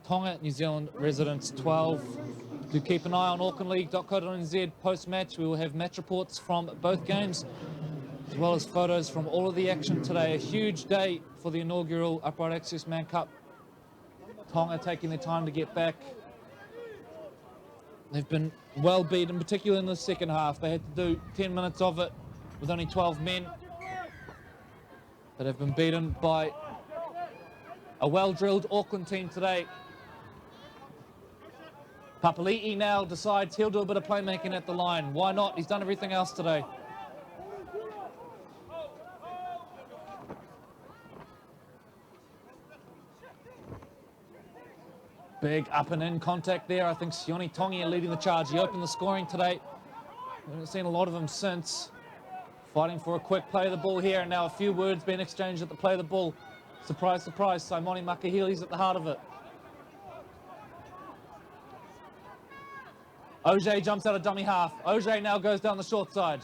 Tonga New Zealand Residents 12. Do keep an eye on aucklandleague.co.nz post-match. We will have match reports from both games, as well as photos from all of the action today. A huge day for the inaugural Upright Access Man Cup. Tonga taking their time to get back. They've been well beaten, particularly in the second half. They had to do 10 minutes of it with only 12 men. That have been beaten by a well-drilled Auckland team today. Papali'i now decides he'll do a bit of playmaking at the line. Why not? He's done everything else today. Big up and in contact there. I think Sione Tongia leading the charge. He opened the scoring today. We haven't seen a lot of him since. Fighting for a quick play of the ball here, and now a few words being exchanged at the play of the ball. Surprise, surprise, Simone Makahili's at the heart of it. Oj jumps out of dummy half. Oj now goes down the short side.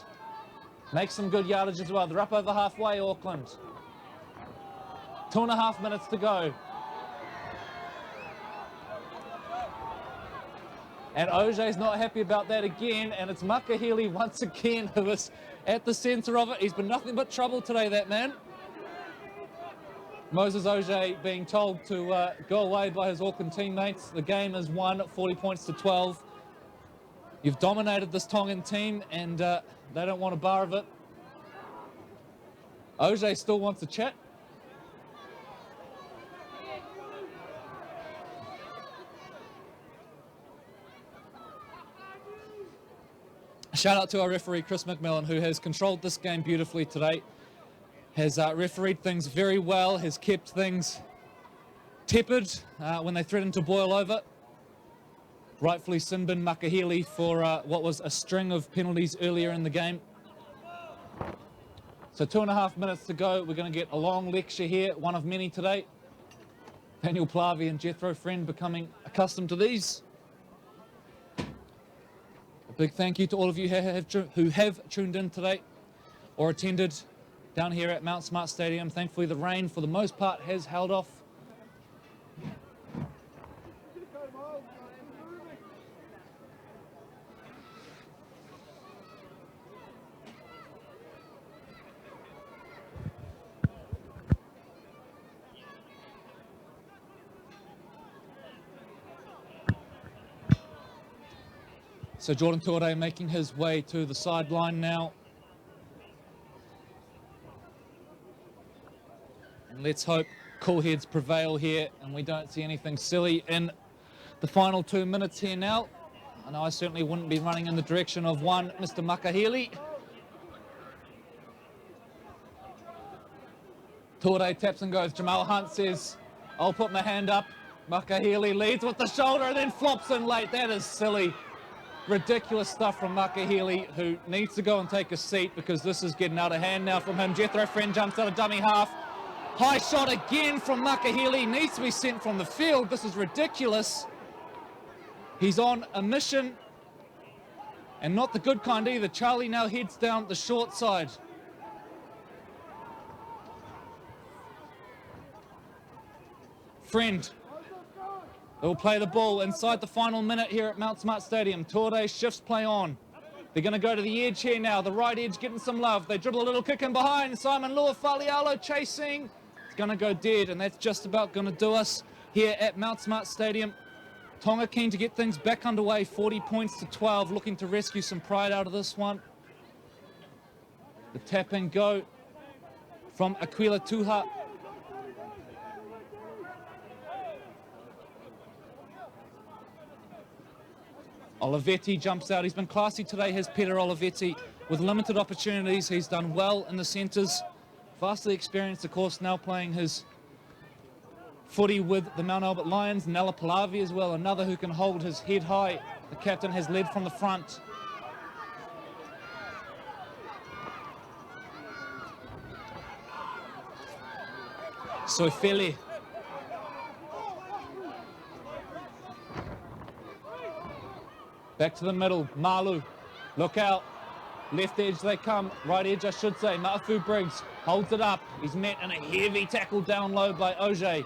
Makes some good yardage as well. They're up over halfway, Auckland. 2.5 minutes to go. And Oj's not happy about that again, and it's Makahili once again who is at the centre of it. He's been nothing but trouble today, that man. Moses Oj being told to go away by his Auckland teammates. The game is won, 40 points to 12. You've dominated this Tongan team, and they don't want a bar of it. OJ still wants to chat. Shout out to our referee, Chris McMillan, who has controlled this game beautifully today. Has refereed things very well, has kept things tepid when they threatened to boil over. Rightfully sin bin Makahili for what was a string of penalties earlier in the game. So 2.5 minutes to go. We're going to get a long lecture here, one of many today. Daniel Plavi and Jethro Friend becoming accustomed to these. A big thank you to all of you who have tuned in today or attended down here at Mount Smart Stadium. Thankfully, the rain, for the most part, has held off. So Jordan Tore making his way to the sideline now. And let's hope cool heads prevail here and we don't see anything silly in the final 2 minutes here now. I know I certainly wouldn't be running in the direction of one Mr. Makahili. Tore taps and goes. Jamal Hunt says, I'll put my hand up. Makahili leads with the shoulder and then flops in late. That is silly. Ridiculous stuff from Makahili, who needs to go and take a seat because this is getting out of hand now from him. Jethro Friend jumps out of dummy half. High shot again from Makahili. Needs to be sent from the field. This is ridiculous. He's on a mission, and not the good kind either. Charlie now heads down the short side. Friend. They'll play the ball inside the final minute here at Mount Smart Stadium. Tore shifts play on. They're going to go to the edge here now. The right edge getting some love. They dribble a little kick in behind. Simon Lua-Falialo chasing. It's going to go dead, and that's just about going to do us here at Mount Smart Stadium. Tonga keen to get things back underway. 40 points to 12, looking to rescue some pride out of this one. The tap and go from Aquila Tuha. Olivetti jumps out. He's been classy today, has Peter Olivetti. With limited opportunities, he's done well in the centres. Vastly experienced, of course, now playing his footy with the Mount Albert Lions. Nella Palavi as well, another who can hold his head high. The captain has led from the front. Soifele. Back to the middle, Malu, look out, left edge they come, right edge I should say, Ma'afu Briggs holds it up, he's met in a heavy tackle down low by Auger.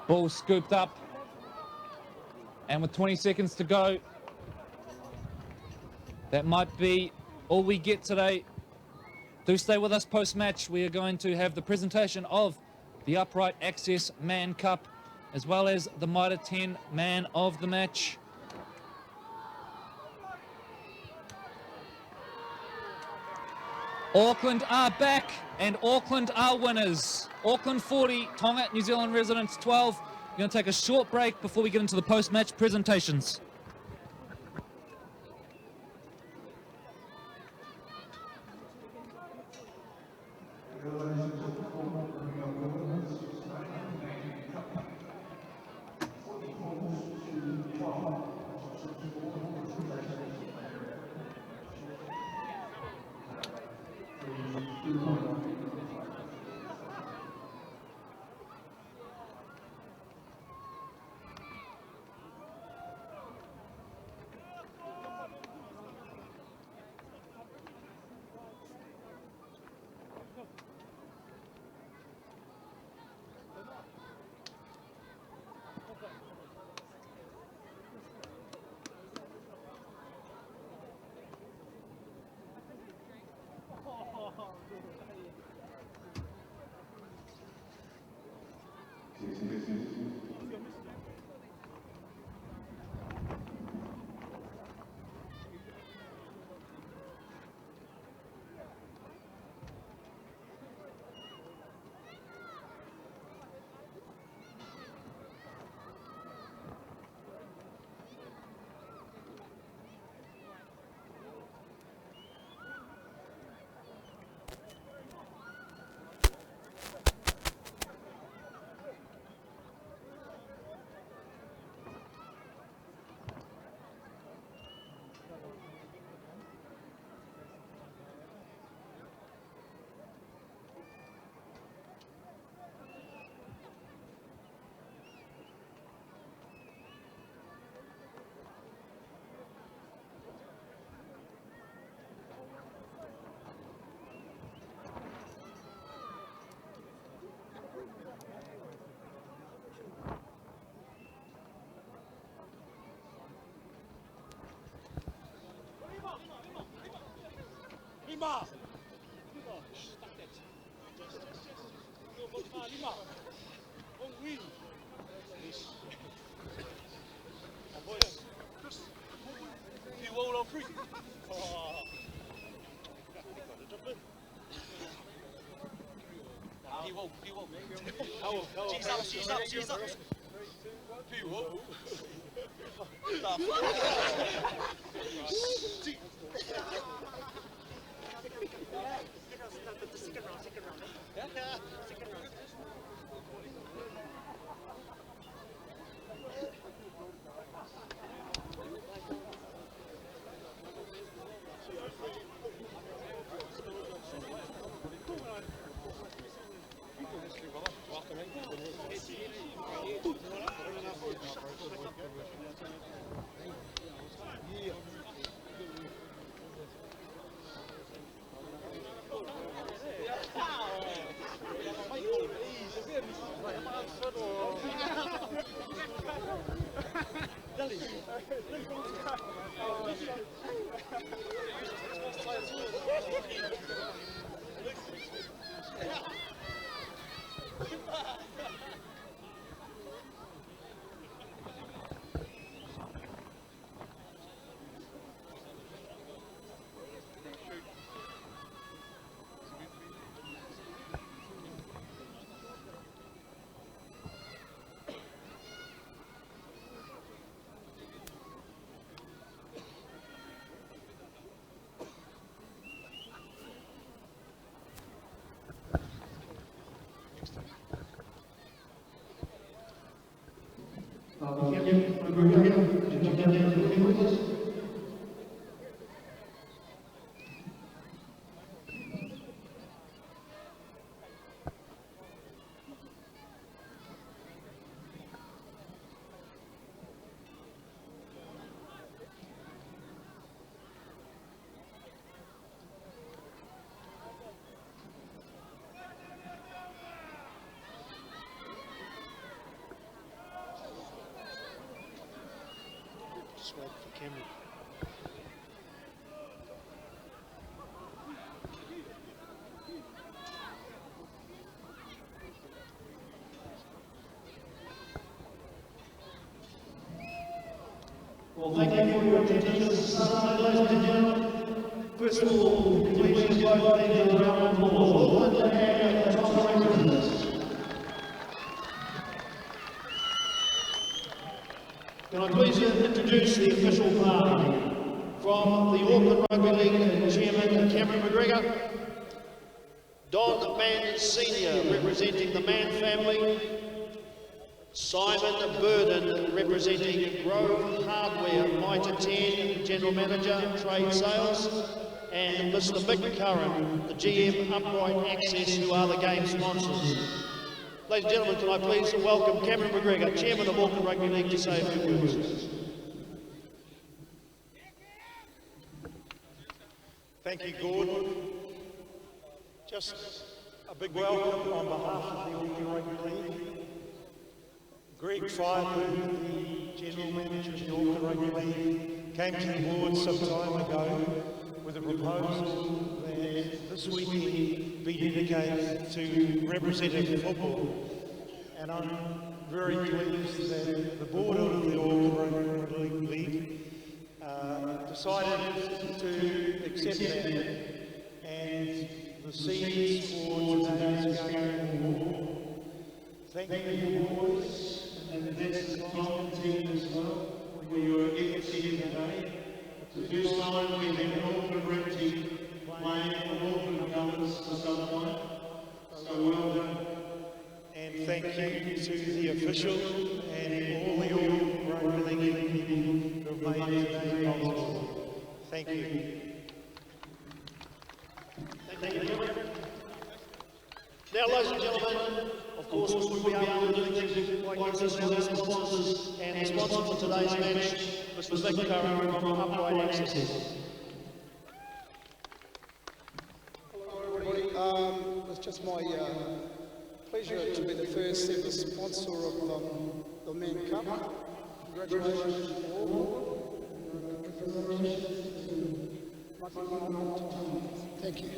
Ball scooped up, and with 20 seconds to go, that might be all we get today. Do stay with us post-match. We are going to have the presentation of the Upright Access Man Cup, as well as the Mitre 10 Man of the Match. Auckland are back, and Auckland are winners. Auckland 40, Tonga New Zealand Residents 12. We're going to take a short break before we get into the post-match presentations. She's up. Just wait for Cameron. Well, thank you for your attendance this Saturday, ladies and gentlemen. First of all, please invite them to the round of applause. Auckland and Tonga Residents. Can I please introduce the official party from the Auckland Rugby League Chairman Cameron McGregor, Don Mann Senior representing the Mann family, Simon Burden representing Grove Hardware, Mitre 10 General Manager, Trade Sales, and Mr Mick Curran, the GM Upright Access, who are the game sponsors. Ladies and gentlemen, can I please welcome Cameron McGregor, Chairman of Auckland Rugby League, to say a few words. Thank you, Gordon. Just a big welcome on behalf of the Auckland Rugby League. Greg Fireburn, the General Manager of the Auckland Rugby League, came to the board some time ago with a proposal that this weekend be dedicated to representative football. And I'm very pleased that the board of the Auckland Rugby League decided to accept that, and the seeds for today's game award. Thank you, boys. And the next Tonga team as well, for your efforts here today. It's the first time we've had an Auckland Rugby team playing for Auckland Governors for some time. So well done. And thank you to the officials and all the Auckland Rugby League people who have made today possible. Thank you. Thank you. Now, ladies and gentlemen, of course, we would be able to do things like this with our sponsors, and the sponsor for today's match, Mr Mick Curran from Upright Access. Hello everybody, it's just my pleasure to be the first ever sponsor of the Men Cup. Congratulations to all. Thank you.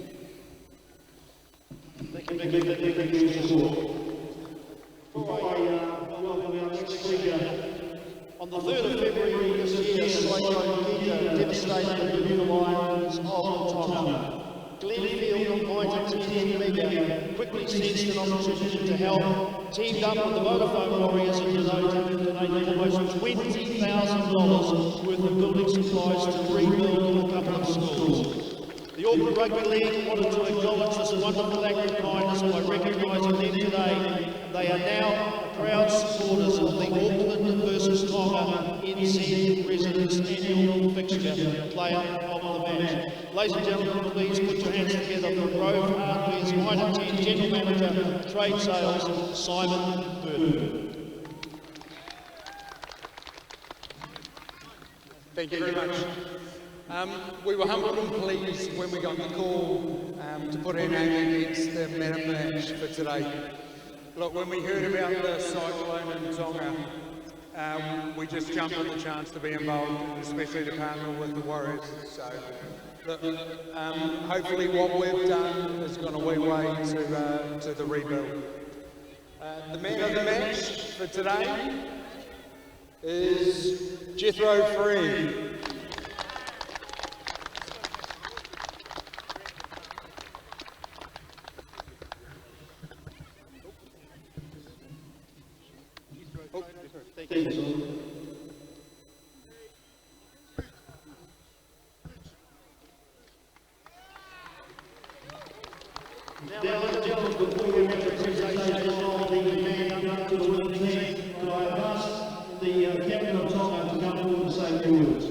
On the 3rd of February this year, Cyclone Kickoff devastated the New Lions of Tonga. Glenfield Mitre 10 Mega quickly sensed an opportunity to help, teamed up with the Vodafone Warriors and donated almost $20,000 worth of building supplies to rebuild a couple of schools. The Auckland Rugby League wanted to acknowledge this wonderful act of kindness by recognising them today. They are now proud supporters of the Auckland versus Tonga NZ Residents annual fixture, player of the match. Ladies and gentlemen, please put your hands together for Grove Hardware's Mitre 10 General Manager, Trade Sales, Simon Burton. Thank you very much. We were humbled and pleased when we got the call to put our name against the man of the match for today. Look, when we heard about the cyclone in Tonga, we just jumped at the chance to be involved, especially to partner with the Warriors. So, look, hopefully what we've done is going to wee way to the rebuild. The man of the match for today is Jethro Free. Now, ladies and gentlemen, before we make the presentation of the man up to the winning team, could I ask the captain of Tonga to come forward and say a few words?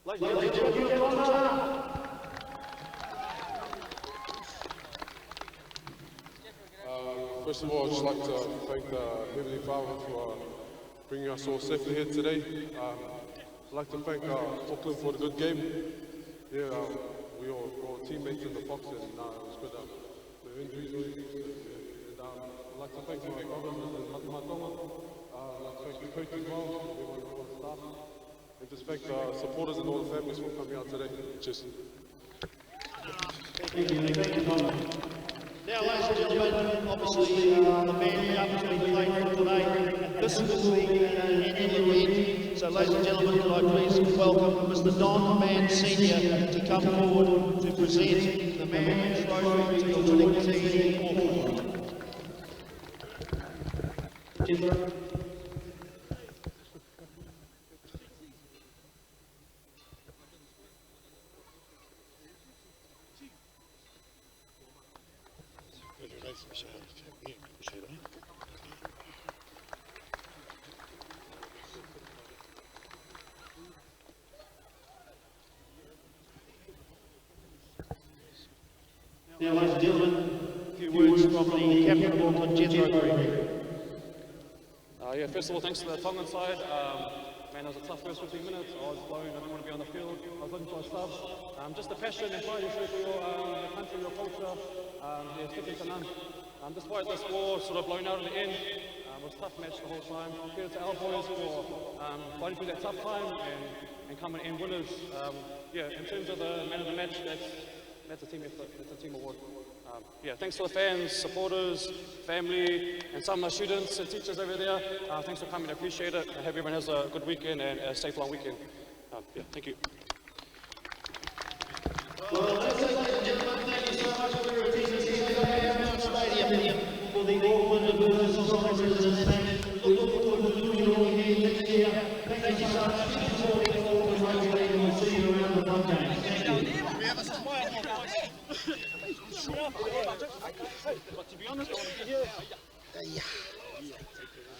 Ladies and gentlemen, Tonga! First of all, I'd just like to thank the Heavenly Father for bringing us all safely here today. I'd like to thank Auckland for the good game. Yeah, we all teammates in the box and it was good. The injuries and I'd like to thank my brothers in Tonga. I'd like to thank the coach as well, everyone on the staff. And just thank the supporters and all the families for coming out today. Cheers. Thank you. Now, ladies and gentlemen, obviously the band comes to be played for today. This is the annual event. So, ladies and gentlemen, can I please welcome Mr. Don Mann Senior to come forward to present the Mann Trophy to the winning team in Auckland. Now, ladies and gentlemen, a few words from the captain of Auckland, Jethro Free. Yeah, first of all, thanks to the Tongan side. Man, it was a tough first 15 minutes. I was blown, I didn't want to be on the field. I was looking for a sub. Just the passion and pride you show for your country, your culture, second to none. Despite the score sort of blown out at the end, it was a tough match the whole time. Credit to our boys for fighting through that tough time and coming in winners. Yeah, in terms of the man of the match, that's a team effort, that's a team award. Yeah, thanks to the fans, supporters, family, and some of my students and teachers over there. Thanks for coming, I appreciate it. I hope everyone has a good weekend and a safe long weekend. Yeah, thank you. Well, ladies and gentlemen, thank you so much for your attendance here today at our stadium for the Auckland versus Tonga Residents. We look forward to doing it all again next year. Thank you so much for supporting Auckland Rugby League, and we'll see you around the fun games. Thank you. But to be honest, I want to hear.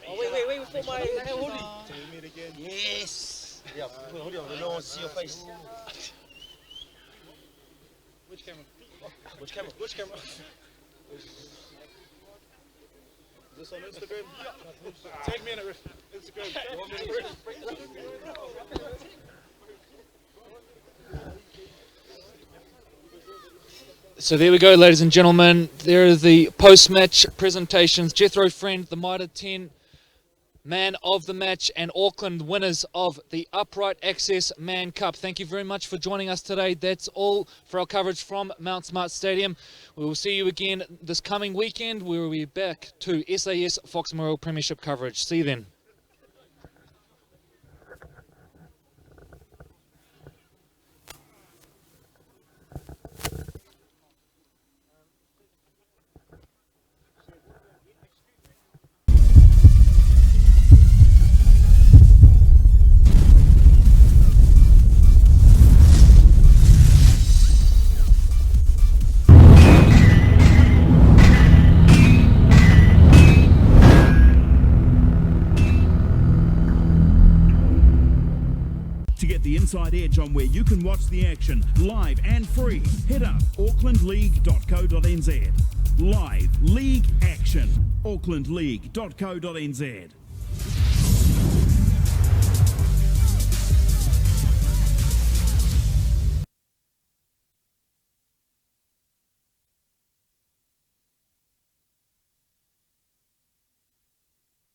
Oh, wait for my hoodie. Till we meet again. Yes. Yeah, put a hoodie on, no one wants to see your face. Which camera? Which camera? Which camera? This on Instagram? Tag me in it, Instagram. You want me to So there we go, ladies and gentlemen. There are the post-match presentations. Jethro Friend, the Mitre 10 man of the match and Auckland winners of the Upright Access Man Cup. Thank you very much for joining us today. That's all for our coverage from Mount Smart Stadium. We will see you again this coming weekend. We will be back to SAS Fox Memorial Premiership coverage. See you then. Inside edge on where you can watch the action live and free. Head up aucklandleague.co.nz. Live league action. aucklandleague.co.nz.